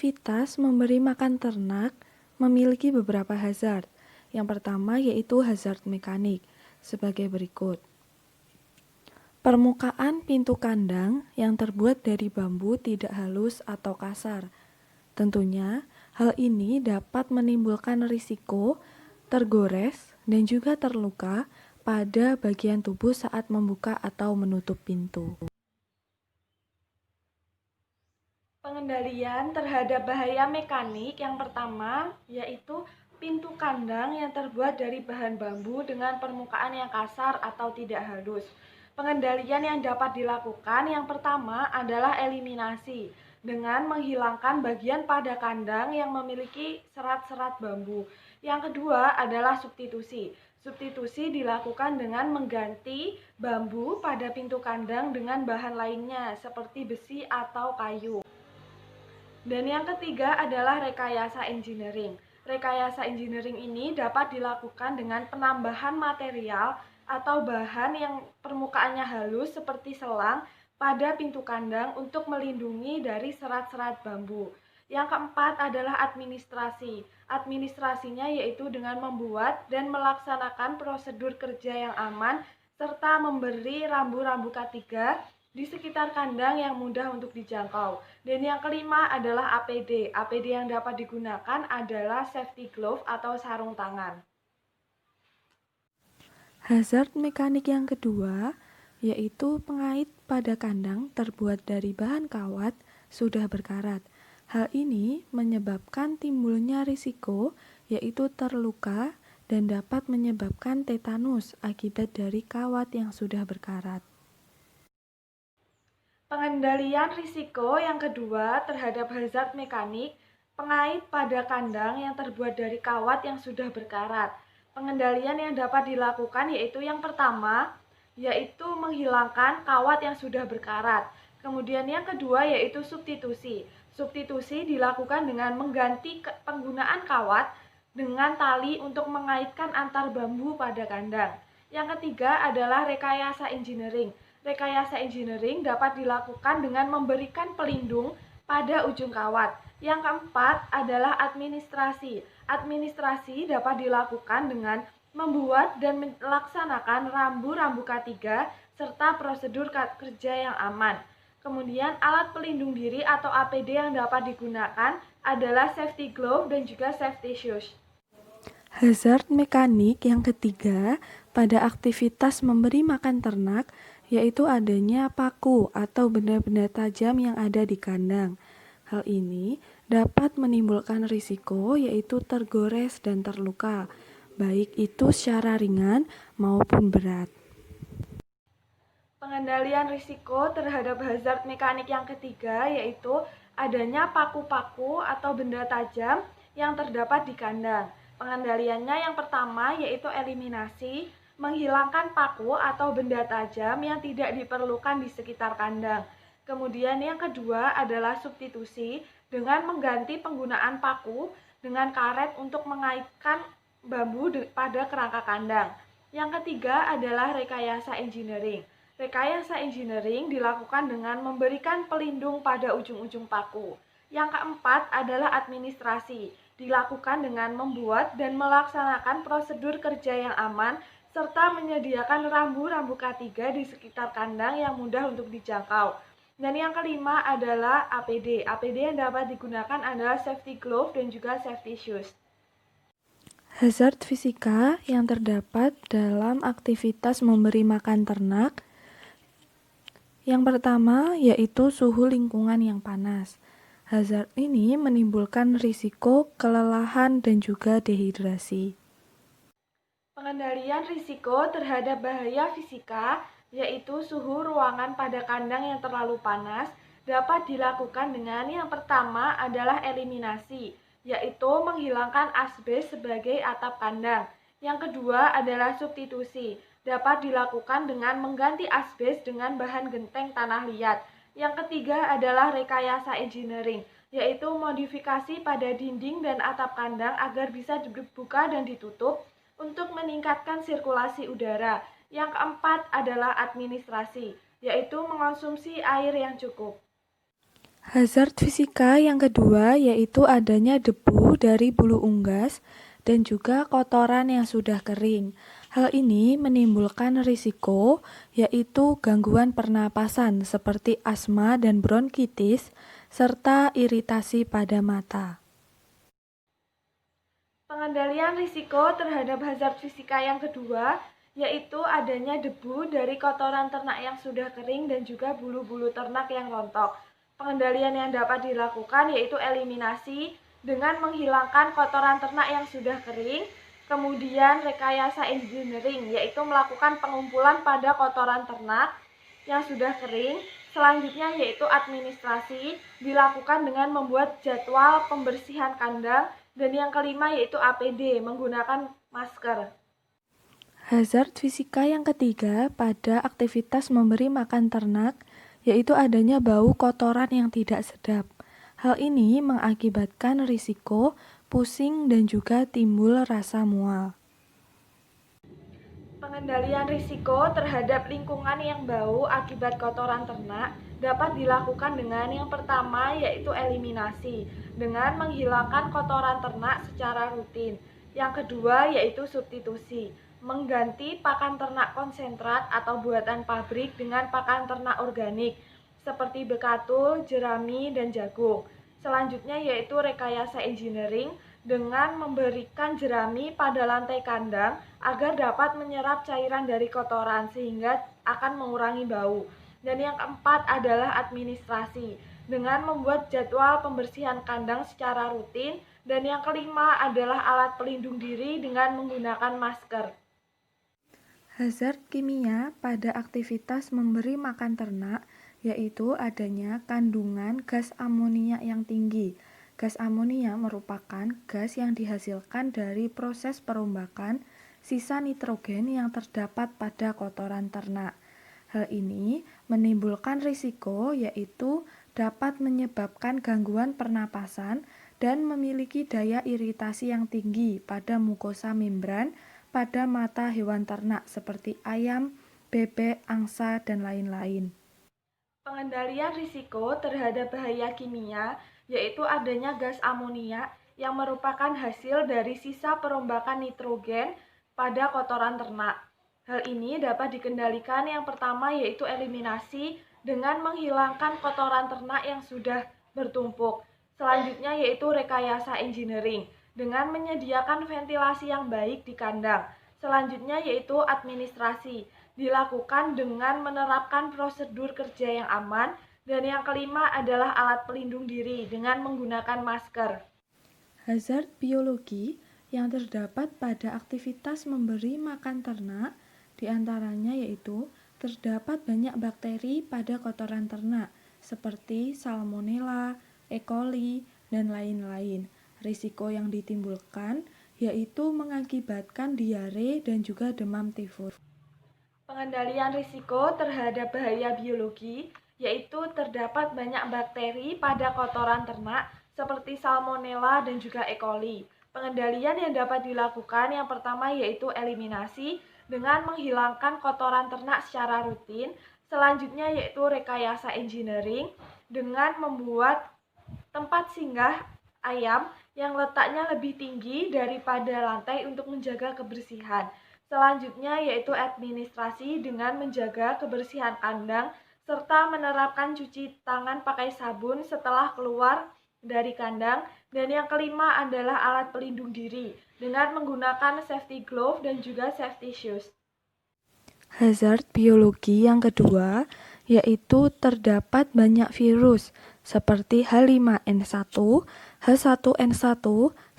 Aktivitas memberi makan ternak memiliki beberapa hazard. Yang pertama yaitu hazard mekanik, sebagai berikut. Permukaan pintu kandang yang terbuat dari bambu tidak halus atau kasar. Tentunya, hal ini dapat menimbulkan risiko tergores dan juga terluka pada bagian tubuh saat membuka atau menutup pintu. Pengendalian terhadap bahaya mekanik yang pertama yaitu pintu kandang yang terbuat dari bahan bambu dengan permukaan yang kasar atau tidak halus. Pengendalian yang dapat dilakukan yang pertama adalah eliminasi dengan menghilangkan bagian pada kandang yang memiliki serat-serat bambu. Yang kedua adalah substitusi. Substitusi dilakukan dengan mengganti bambu pada pintu kandang dengan bahan lainnya seperti besi atau kayu. Dan yang ketiga adalah rekayasa engineering. Rekayasa engineering ini dapat dilakukan dengan penambahan material atau bahan yang permukaannya halus seperti selang pada pintu kandang untuk melindungi dari serat-serat bambu. Yang keempat adalah administrasi. Administrasinya yaitu dengan membuat dan melaksanakan prosedur kerja yang aman serta memberi rambu-rambu K3 di sekitar kandang yang mudah untuk dijangkau. Dan yang kelima adalah APD. APD yang dapat digunakan adalah safety glove atau sarung tangan. Hazard mekanik yang kedua yaitu pengait pada kandang terbuat dari bahan kawat sudah berkarat. Hal ini menyebabkan timbulnya risiko yaitu terluka dan dapat menyebabkan tetanus akibat dari kawat yang sudah berkarat. Pengendalian risiko yang kedua terhadap hazard mekanik pengait pada kandang yang terbuat dari kawat yang sudah berkarat. Pengendalian yang dapat dilakukan yaitu yang pertama, yaitu menghilangkan kawat yang sudah berkarat. Kemudian yang kedua yaitu substitusi. Substitusi dilakukan dengan mengganti penggunaan kawat dengan tali untuk mengaitkan antar bambu pada kandang. Yang ketiga adalah rekayasa engineering. Rekayasa engineering dapat dilakukan dengan memberikan pelindung pada ujung kawat. Yang keempat adalah administrasi. Administrasi dapat dilakukan dengan membuat dan melaksanakan rambu-rambu K3 serta prosedur kerja yang aman. Kemudian alat pelindung diri atau APD yang dapat digunakan adalah safety glove dan juga safety shoes. Hazard mekanik yang ketiga pada aktivitas memberi makan ternak yaitu adanya paku atau benda-benda tajam yang ada di kandang. Hal ini dapat menimbulkan risiko yaitu tergores dan terluka, baik itu secara ringan maupun berat. Pengendalian risiko terhadap hazard mekanik yang ketiga yaitu adanya paku-paku atau benda tajam yang terdapat di kandang. Pengendaliannya yang pertama yaitu eliminasi, menghilangkan paku atau benda tajam yang tidak diperlukan di sekitar kandang. Kemudian yang kedua adalah substitusi dengan mengganti penggunaan paku dengan karet untuk mengaitkan bambu pada kerangka kandang. Yang ketiga adalah rekayasa engineering. Rekayasa engineering dilakukan dengan memberikan pelindung pada ujung-ujung paku. Yang keempat adalah administrasi. Dilakukan dengan membuat dan melaksanakan prosedur kerja yang aman serta menyediakan rambu-rambu K3 di sekitar kandang yang mudah untuk dijangkau. Dan yang kelima adalah APD. APD yang dapat digunakan adalah safety glove dan juga safety shoes. Hazard fisika yang terdapat dalam aktivitas memberi makan ternak yang pertama yaitu suhu lingkungan yang panas. Hazard ini menimbulkan risiko kelelahan dan juga dehidrasi. Pengendalian risiko terhadap bahaya fisika, yaitu suhu ruangan pada kandang yang terlalu panas, dapat dilakukan dengan yang pertama adalah eliminasi, yaitu menghilangkan asbes sebagai atap kandang. Yang kedua adalah substitusi, dapat dilakukan dengan mengganti asbes dengan bahan genteng tanah liat. Yang ketiga adalah rekayasa engineering, yaitu modifikasi pada dinding dan atap kandang agar bisa dibuka dan ditutup untuk meningkatkan sirkulasi udara. Yang keempat adalah administrasi, yaitu mengonsumsi air yang cukup. Hazard fisika yang kedua yaitu adanya debu dari bulu unggas dan juga kotoran yang sudah kering. Hal ini menimbulkan risiko yaitu gangguan pernapasan seperti asma dan bronkitis serta iritasi pada mata. Pengendalian risiko terhadap hazard fisika yang kedua yaitu adanya debu dari kotoran ternak yang sudah kering dan juga bulu-bulu ternak yang rontok. Pengendalian yang dapat dilakukan yaitu eliminasi dengan menghilangkan kotoran ternak yang sudah kering, kemudian rekayasa engineering yaitu melakukan pengumpulan pada kotoran ternak yang sudah kering. Selanjutnya yaitu administrasi dilakukan dengan membuat jadwal pembersihan kandang, dan yang kelima yaitu APD menggunakan masker. Hazard fisika yang ketiga pada aktivitas memberi makan ternak yaitu adanya bau kotoran yang tidak sedap. Hal ini mengakibatkan risiko pusing dan juga timbul rasa mual. Pengendalian risiko terhadap lingkungan yang bau akibat kotoran ternak dapat dilakukan dengan yang pertama yaitu eliminasi dengan menghilangkan kotoran ternak secara rutin. Yang kedua yaitu substitusi, mengganti pakan ternak konsentrat atau buatan pabrik dengan pakan ternak organik seperti bekatul, jerami, dan jagung. Selanjutnya yaitu rekayasa engineering dengan memberikan jerami pada lantai kandang agar dapat menyerap cairan dari kotoran sehingga akan mengurangi bau. Dan yang keempat adalah administrasi dengan membuat jadwal pembersihan kandang secara rutin. Dan yang kelima adalah alat pelindung diri dengan menggunakan masker. Hazard kimia pada aktivitas memberi makan ternak yaitu adanya kandungan gas amonia yang tinggi. Gas amonia merupakan gas yang dihasilkan dari proses perombakan sisa nitrogen yang terdapat pada kotoran ternak. Hal ini menimbulkan risiko yaitu dapat menyebabkan gangguan pernapasan dan memiliki daya iritasi yang tinggi pada mukosa membran pada mata hewan ternak seperti ayam, bebek, angsa, dan lain-lain. Pengendalian risiko terhadap bahaya kimia yaitu adanya gas amonia yang merupakan hasil dari sisa perombakan nitrogen pada kotoran ternak. Hal ini dapat dikendalikan yang pertama yaitu eliminasi dengan menghilangkan kotoran ternak yang sudah bertumpuk. Selanjutnya yaitu rekayasa engineering dengan menyediakan ventilasi yang baik di kandang. Selanjutnya yaitu administrasi dilakukan dengan menerapkan prosedur kerja yang aman. Dan yang kelima adalah alat pelindung diri dengan menggunakan masker. Hazard biologi yang terdapat pada aktivitas memberi makan ternak diantaranya yaitu terdapat banyak bakteri pada kotoran ternak seperti Salmonella, E. coli, dan lain-lain. Risiko yang ditimbulkan yaitu mengakibatkan diare dan juga demam tifus. Pengendalian risiko terhadap bahaya biologi yaitu terdapat banyak bakteri pada kotoran ternak seperti Salmonella dan juga E. coli. Pengendalian yang dapat dilakukan yang pertama yaitu eliminasi dengan menghilangkan kotoran ternak secara rutin. Selanjutnya yaitu rekayasa engineering dengan membuat tempat singgah ayam yang letaknya lebih tinggi daripada lantai untuk menjaga kebersihan. Selanjutnya yaitu administrasi dengan menjaga kebersihan kandang serta menerapkan cuci tangan pakai sabun setelah keluar dari kandang. Dan yang kelima adalah alat pelindung diri dengan menggunakan safety glove dan juga safety shoes. Hazard biologi yang kedua yaitu terdapat banyak virus seperti H5N1, H1N1,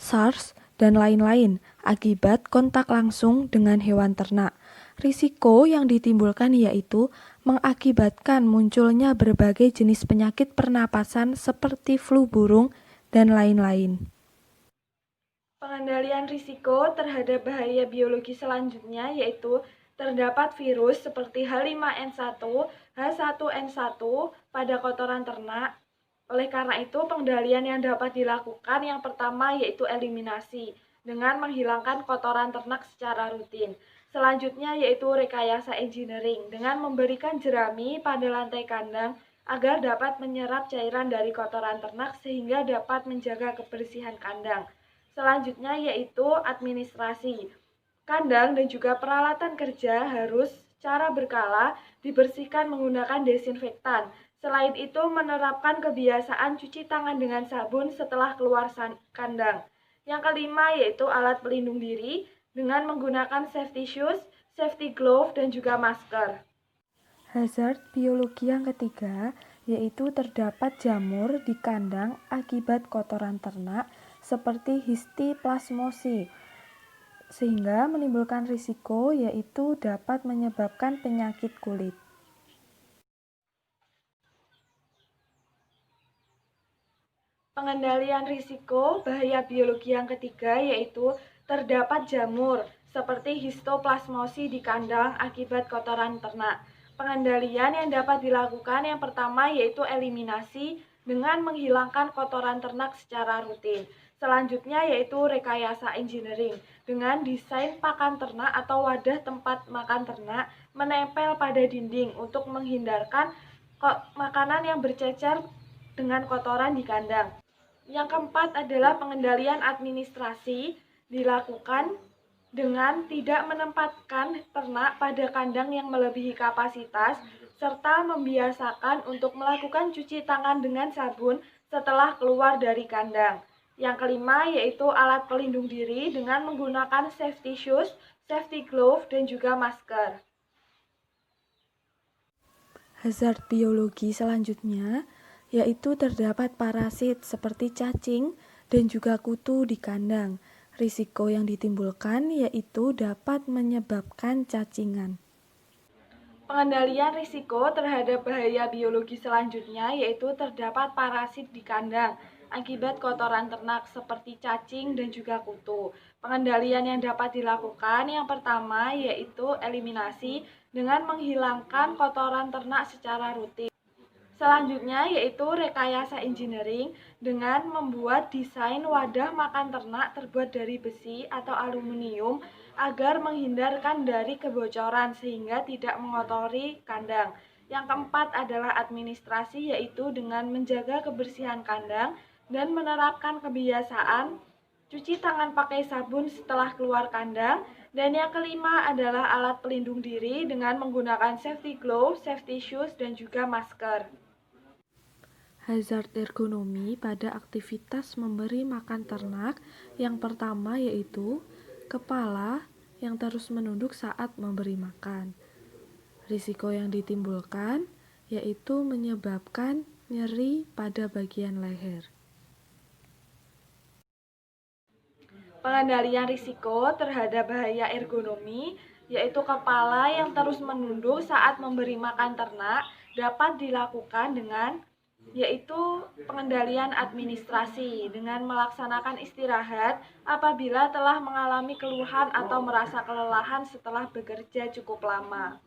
SARS, dan lain-lain akibat kontak langsung dengan hewan ternak. Risiko yang ditimbulkan yaitu mengakibatkan munculnya berbagai jenis penyakit pernapasan seperti flu burung dan lain-lain. Pengendalian risiko terhadap bahaya biologi selanjutnya yaitu terdapat virus seperti H5N1, H1N1 pada kotoran ternak. Oleh karena itu, pengendalian yang dapat dilakukan yang pertama yaitu eliminasi dengan menghilangkan kotoran ternak secara rutin. Selanjutnya yaitu rekayasa engineering dengan memberikan jerami pada lantai kandang agar dapat menyerap cairan dari kotoran ternak sehingga dapat menjaga kebersihan kandang. Selanjutnya yaitu administrasi. Kandang dan juga peralatan kerja harus secara berkala dibersihkan menggunakan desinfektan. Selain itu, menerapkan kebiasaan cuci tangan dengan sabun setelah keluar kandang. Yang kelima yaitu alat pelindung diri dengan menggunakan safety shoes, safety glove, dan juga masker. Hazard biologi yang ketiga yaitu terdapat jamur di kandang akibat kotoran ternak seperti histoplasmosis, sehingga menimbulkan risiko yaitu dapat menyebabkan penyakit kulit. Pengendalian risiko bahaya biologi yang ketiga yaitu terdapat jamur seperti histoplasmosis di kandang akibat kotoran ternak. Pengendalian yang dapat dilakukan yang pertama yaitu eliminasi dengan menghilangkan kotoran ternak secara rutin. Selanjutnya yaitu rekayasa engineering dengan desain pakan ternak atau wadah tempat makan ternak menempel pada dinding untuk menghindarkan makanan yang bercecer dengan kotoran di kandang. Yang keempat adalah pengendalian administrasi dilakukan dengan tidak menempatkan ternak pada kandang yang melebihi kapasitas serta membiasakan untuk melakukan cuci tangan dengan sabun setelah keluar dari kandang. Yang kelima yaitu alat pelindung diri dengan menggunakan safety shoes, safety glove, dan juga masker. Hazard biologi selanjutnya yaitu terdapat parasit seperti cacing dan juga kutu di kandang. Risiko yang ditimbulkan yaitu dapat menyebabkan cacingan. Pengendalian risiko terhadap bahaya biologi selanjutnya yaitu terdapat parasit di kandang akibat kotoran ternak seperti cacing dan juga kutu. Pengendalian yang dapat dilakukan yang pertama yaitu eliminasi dengan menghilangkan kotoran ternak secara rutin. Selanjutnya yaitu rekayasa engineering dengan membuat desain wadah makan ternak terbuat dari besi atau aluminium agar menghindarkan dari kebocoran sehingga tidak mengotori kandang. Yang keempat adalah administrasi yaitu dengan menjaga kebersihan kandang dan menerapkan kebiasaan cuci tangan pakai sabun setelah keluar kandang. Dan yang kelima adalah alat pelindung diri dengan menggunakan safety glove, safety shoes, dan juga masker. Hazard ergonomi pada aktivitas memberi makan ternak yang pertama yaitu kepala yang terus menunduk saat memberi makan. Risiko yang ditimbulkan yaitu menyebabkan nyeri pada bagian leher. Pengendalian risiko terhadap bahaya ergonomi yaitu kepala yang terus menunduk saat memberi makan ternak dapat dilakukan dengan yaitu pengendalian administrasi dengan melaksanakan istirahat apabila telah mengalami keluhan atau merasa kelelahan setelah bekerja cukup lama.